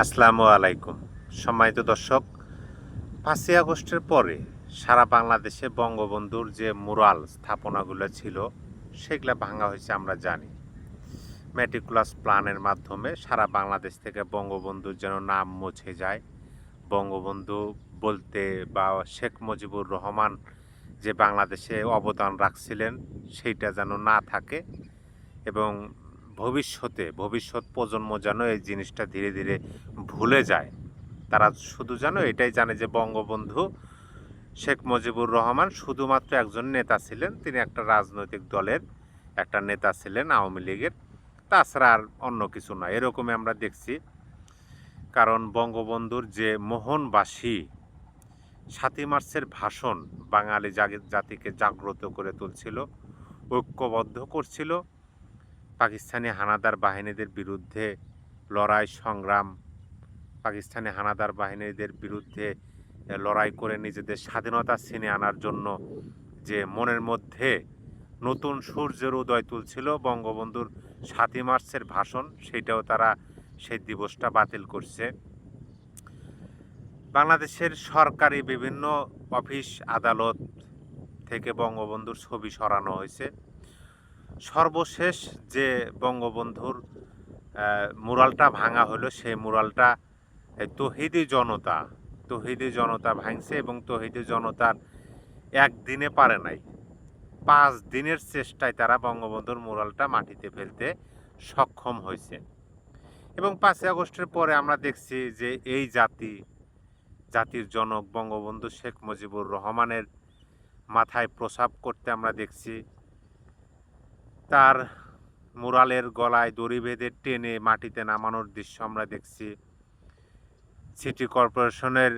আসসালামু আলাইকুম। সম্মানিত দর্শক, ৫ই আগস্টের পরে সারা বাংলাদেশে বঙ্গবন্ধুর যে মুরাল স্থাপনাগুলো ছিল সেগুলা ভাঙা হয়েছে আমরা জানি। মেটিকুলাস প্ল্যানের মাধ্যমে সারা বাংলাদেশ থেকে বঙ্গবন্ধুর যেন নাম মুছে যায়। বঙ্গবন্ধু বলতে বা শেখ মুজিবুর রহমান যে বাংলাদেশে অবদান রাখছিলেন সেইটা যেন না থাকে এবং ভবিষ্যৎ প্রজন্ম যেন এই জিনিসটা ধীরে ধীরে ভুলে যায়। তারা শুধু যেন এটাই জানে যে বঙ্গবন্ধু শেখ মুজিবুর রহমান শুধুমাত্র একজন নেতা ছিলেন, তিনি একটা রাজনৈতিক দলের একটা নেতা ছিলেন, আওয়ামী লীগের। তাছাড়া আর অন্য কিছু নয়, এরকমই আমরা দেখছি। কারণ বঙ্গবন্ধুর যে মোহনবাসী ৭ই মার্চের ভাষণ বাঙালি জাতিকে জাগ্রত করে তুলছিল, ঐক্যবদ্ধ করছিল, পাকিস্তানি হানাদার বাহিনীদের বিরুদ্ধে লড়াই সংগ্রাম, পাকিস্তানি হানাদার বাহিনীদের বিরুদ্ধে লড়াই করে নিজেদের স্বাধীনতা ছিনিয়ে আনার জন্য যে মনের মধ্যে নতুন সূর্যের উদয় তুলছিল বঙ্গবন্ধুর ৭ই মার্চের ভাষণ, সেটাও তারা সেই দিবসটা বাতিল করছে। বাংলাদেশের সরকারি বিভিন্ন অফিস আদালত থেকে বঙ্গবন্ধুর ছবি সরানো হয়েছে। সর্বশেষ যে বঙ্গবন্ধুর মুরালটা ভাঙা হলো, সেই মুরালটা তৌহিদি জনতা ভাঙছে এবং তৌহিদি জনতার একদিনে পারে নাই, ৫ দিনের চেষ্টায় তারা বঙ্গবন্ধুর মুরালটা মাটিতে ফেলতে সক্ষম হয়েছে। এবং ৫ই আগস্টের পরে আমরা দেখছি যে এই জাতির জনক বঙ্গবন্ধু শেখ মুজিবুর রহমানের মাথায় প্রসাব করতে আমরা দেখছি। তার মুরালের গলায় দড়ি বেঁধে টেনে মাটিতে নামানোর দৃশ্য আমরা দেখছি। সিটি কর্পোরেশনের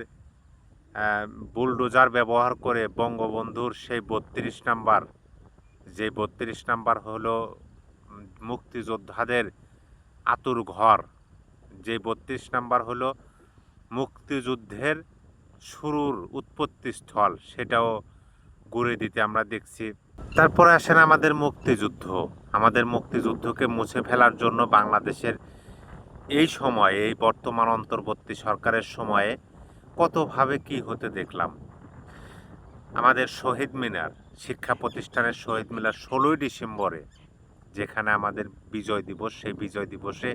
বুলডোজার ব্যবহার করে বঙ্গবন্ধুর সেই ৩২ নাম্বার, যে ৩২ নাম্বার হলো মুক্তিযোদ্ধাদের আতুর ঘর, যে ৩২ নাম্বার হলো মুক্তিযুদ্ধের শুরুর উৎপত্তিস্থল, সেটাও গড়ে দিতে আমরা দেখছি। তারপরে আসেন আমাদের মুক্তিযুদ্ধকে মুছে ফেলার জন্য বাংলাদেশের এই সময়ে, এই বর্তমান অন্তর্বর্তী সরকারের সময়ে কতভাবে কি হতে দেখলাম। আমাদের শহীদ মিনার, শিক্ষা প্রতিষ্ঠানের শহীদ মিনার ১৬ই ডিসেম্বরে, যেখানে আমাদের বিজয় দিবস, সেই বিজয় দিবসে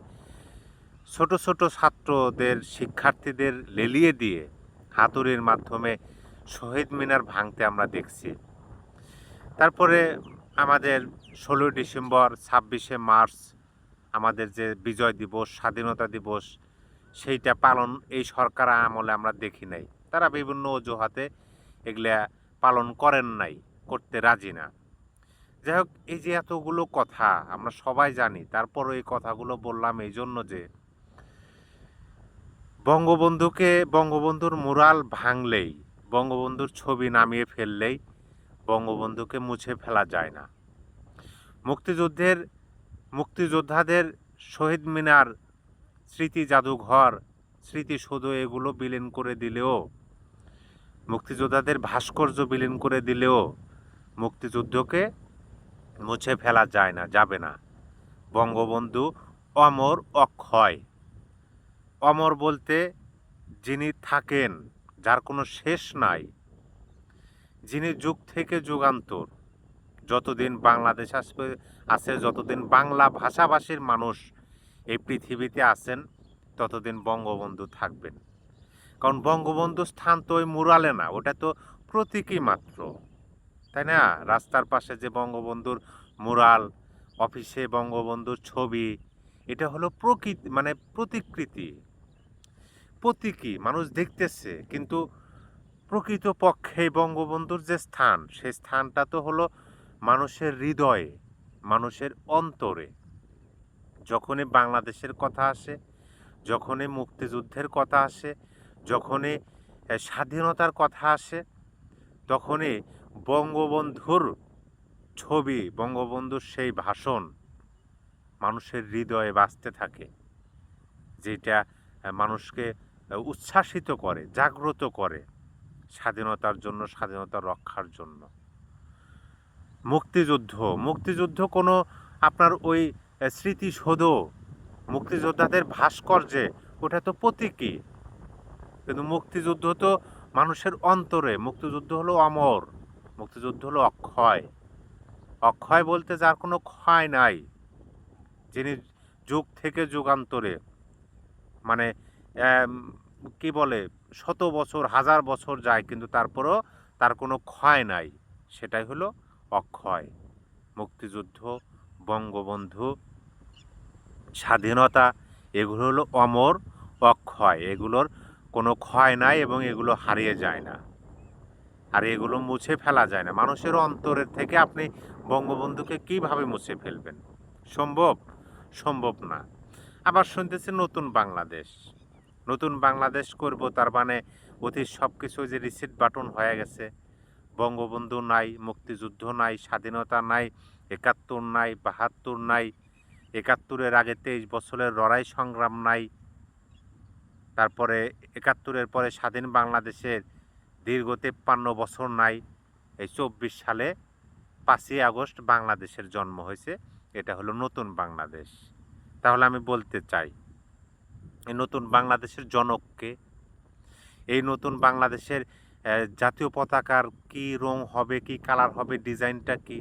ছোট ছোট ছাত্রদের, শিক্ষার্থীদের লেলিয়ে দিয়ে হাতুড়ির মাধ্যমে শহীদ মিনার ভাঙতে আমরা দেখছি। তারপরে আমাদের ১৬ই ডিসেম্বর, ২৬শে মার্চ আমাদের যে বিজয় দিবস, স্বাধীনতা দিবস, সেইটা পালন এই সরকার আমলে আমরা দেখি নাই। তারা বিভিন্ন অজুহাতে এগুলা পালন করেন নাই, করতে রাজি না। যাই হোক, এই যে এতগুলো কথা আমরা সবাই জানি, তারপরও এই কথাগুলো বললাম এই জন্য যে বঙ্গবন্ধুর মুরাল ভাঙলেই, বঙ্গবন্ধুর ছবি নামিয়ে ফেললেই বঙ্গবন্ধুকে মুছে ফেলা যায় না। মুক্তিযোদ্ধাদের শহীদ মিনার, স্মৃতি জাদুঘর, স্মৃতিসৌধ এগুলো বিলীন করে দিলেও, মুক্তিযোদ্ধাদের ভাস্কর্য বিলীন করে দিলেও মুক্তিযুদ্ধকে মুছে ফেলা যায় না, যাবে না। বঙ্গবন্ধু অমর, অক্ষয়। অমর বলতে যিনি থাকেন, যার কোনো শেষ নাই, যিনি যুগ থেকে যুগান্তর, যতদিন বাংলাদেশ আছে, যতদিন বাংলা ভাষাভাষীর মানুষ এই পৃথিবীতে আছেন, ততদিন বঙ্গবন্ধু থাকবেন। কারণ বঙ্গবন্ধুর স্থান তো ওই মুরালে না, ওটা তো প্রতীকী মাত্র, তাই না? রাস্তার পাশে যে বঙ্গবন্ধুর মুরাল, অফিসে বঙ্গবন্ধুর ছবি, এটা হলো প্রতীকী, মানুষ দেখতেছে, কিন্তু প্রকৃতপক্ষে বঙ্গবন্ধুর যে স্থান, সেই স্থানটা তো হলো মানুষের হৃদয়ে, মানুষের অন্তরে। যখনই বাংলাদেশের কথা আসে, যখনই মুক্তিযুদ্ধের কথা আসে, যখনই স্বাধীনতার কথা আসে, তখনই বঙ্গবন্ধুর ছবি, বঙ্গবন্ধুর সেই ভাষণ মানুষের হৃদয়ে বাজতে থাকে, যেটা মানুষকে উচ্ছ্বাসিত করে, জাগ্রত করে স্বাধীনতার জন্য, স্বাধীনতা রক্ষার জন্য। মুক্তিযুদ্ধ কোনো আপনার ওই স্মৃতিসৌধ, মুক্তিযোদ্ধাদের ভাস্কর্যে ওটা তো প্রতীকী, কিন্তু মুক্তিযুদ্ধ তো মানুষের অন্তরে। মুক্তিযুদ্ধ হলো অমর, মুক্তিযুদ্ধ হলো অক্ষয়। অক্ষয় বলতে যার কোনো ক্ষয় নাই, যিনি যুগ থেকে যুগান্তরে মানে কি বলে, শত বছর হাজার বছর যায় কিন্তু তারপরও তার কোনো ক্ষয় নাই, সেটাই হলো অক্ষয়। মুক্তিযুদ্ধ, বঙ্গবন্ধু, স্বাধীনতা, এগুলো হলো অমর, অক্ষয়। এগুলোর কোনো ক্ষয় নাই এবং এগুলো হারিয়ে যায় না, আর এগুলো মুছে ফেলা যায় না। মানুষের অন্তরের থেকে আপনি বঙ্গবন্ধুকে কিভাবে মুছে ফেলবেন? সম্ভব? সম্ভব না। আবার শুনতেছি নতুন বাংলাদেশ, নতুন বাংলাদেশ করব, তার মানে অতীত সব কিছু যে রিসেট বাটন হয়ে গেছে। বঙ্গবন্ধু নাই, মুক্তিযুদ্ধ নাই, স্বাধীনতা নাই, ৭১ নাই, ৭২ নাই, ৭১-এর আগে ২৩ বছরের লড়াই সংগ্রাম নাই, তারপরে ৭১-এর পরে স্বাধীন বাংলাদেশের দীর্ঘ ৫৩ বছর নাই। এই ২৪ সালে ৫ই আগস্ট বাংলাদেশের জন্ম হয়েছে, এটা হলো নতুন বাংলাদেশ। তাহলে আমি বলতে চাই, এই নতুন বাংলাদেশের জনককে? এই নতুন বাংলাদেশের জাতীয় পতাকার কি রং হবে, কি কালার হবে, ডিজাইনটা কি?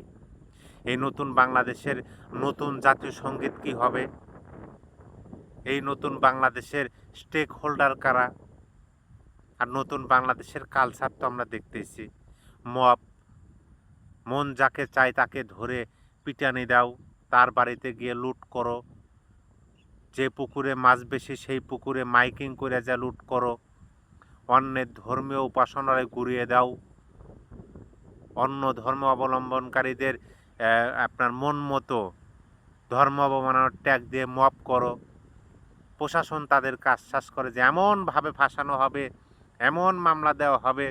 এই নতুন বাংলাদেশের নতুন জাতীয় সঙ্গীত কি হবে? এই নতুন বাংলাদেশের স্টেক হোল্ডার কারা? আর নতুন বাংলাদেশের কালচার তো আমরা দেখতেইছি, মব, মন যাকে চায় তাকে ধরে পিটানি দাও, তার বাড়িতে গিয়ে লুট করো, যে পুকুরে মাছ বেশি সেই পুকুরে মাইকিং করে যা লুট করো, অন্যের ধর্মীয় উপাসনায় ঘুরিয়ে দাও, অন্য ধর্ম অবলম্বনকারীদের আপনার মন মতো ধর্ম অবমাননার ট্যাগ দিয়ে মব করো। প্রশাসন তাদের কাজ শাস করে যে এমনভাবে ফাঁসানো হবে, এমন মামলা দেওয়া হবে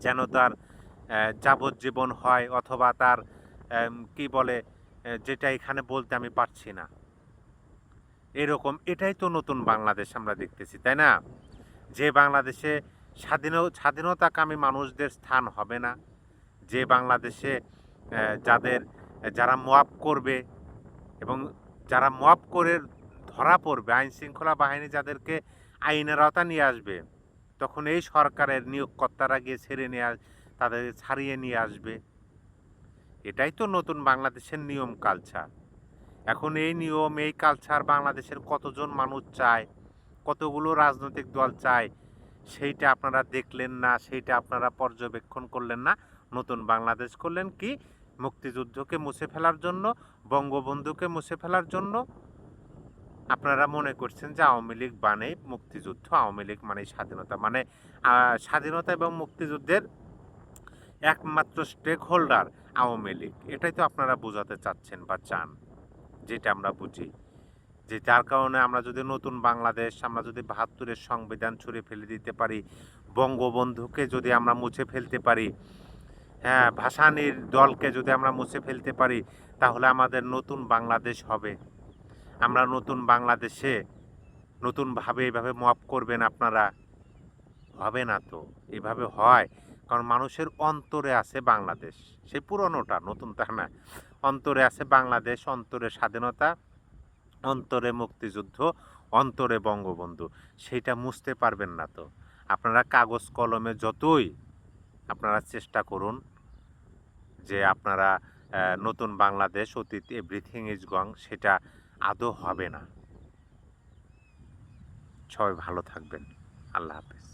যেন তার যাবজ্জীবন হয়, অথবা তার কি বলে, যেটা এখানে বলতে আমি পারছি না, এরকম। এটাই তো নতুন বাংলাদেশ আমরা দেখতেছি, তাই না? যে বাংলাদেশে স্বাধীনতাকামী মানুষদের স্থান হবে না, যে বাংলাদেশে যারা মওয়াব করবে এবং যারা মওয়াব করে ধরা পড়বে, আইন শৃঙ্খলা বাহিনী যাদেরকে আইনের আওতায় নিয়ে আসবে, তখন এই সরকারের নিয়োগকর্তারা গিয়ে তাদের ছাড়িয়ে নিয়ে আসবে। এটাই তো নতুন বাংলাদেশের নিয়ম কালচার। এখন এই নিয়ম, এই কালচার বাংলাদেশের কতজন মানুষ চায়, কতগুলো রাজনৈতিক দল চায়, সেইটা আপনারা দেখলেন না, সেইটা আপনারা পর্যবেক্ষণ করলেন না। নতুন বাংলাদেশ করলেন কি? মুক্তিযুদ্ধকে মুছে ফেলার জন্য, বঙ্গবন্ধুকে মুছে ফেলার জন্য। আপনারা মনে করছেন যে আওয়ামী লীগ মানেই মুক্তিযুদ্ধ, আওয়ামী লীগ মানেই স্বাধীনতা, মানে স্বাধীনতা এবং মুক্তিযুদ্ধের একমাত্র স্টেক হোল্ডার আওয়ামী লীগ। এটাই তো আপনারা বোঝাতে চাচ্ছেন বা চান, যেটা আমরা বুঝি। যে যার কারণে আমরা যদি নতুন বাংলাদেশ, আমরা যদি ৭২-এর সংবিধান ছুঁড়ে ফেলে দিতে পারি, বঙ্গবন্ধুকে যদি আমরা মুছে ফেলতে পারি, হ্যাঁ, ভাসানীর দলকে যদি আমরা মুছে ফেলতে পারি, তাহলে আমাদের নতুন বাংলাদেশ হবে। আমরা নতুন বাংলাদেশে নতুনভাবে এভাবে মপ করবেন আপনারা? হবে না তো, এভাবে হয় কারণ মানুষের অন্তরে আছে বাংলাদেশ, সেই পুরনোটা, নতুনটা না। অন্তরে আছে বাংলাদেশ, অন্তরে স্বাধীনতা, অন্তরে মুক্তিযুদ্ধ, অন্তরে বঙ্গবন্ধু। সেইটা মুছতে পারবেন না তো। আপনারা কাগজ কলমে যতই আপনারা চেষ্টা করুন যে আপনারা নতুন বাংলাদেশ, অতীত এভরিথিং ইজ গং, সেটা আদৌ হবে না। সবাই ভালো থাকবেন। আল্লাহ হাফেজ।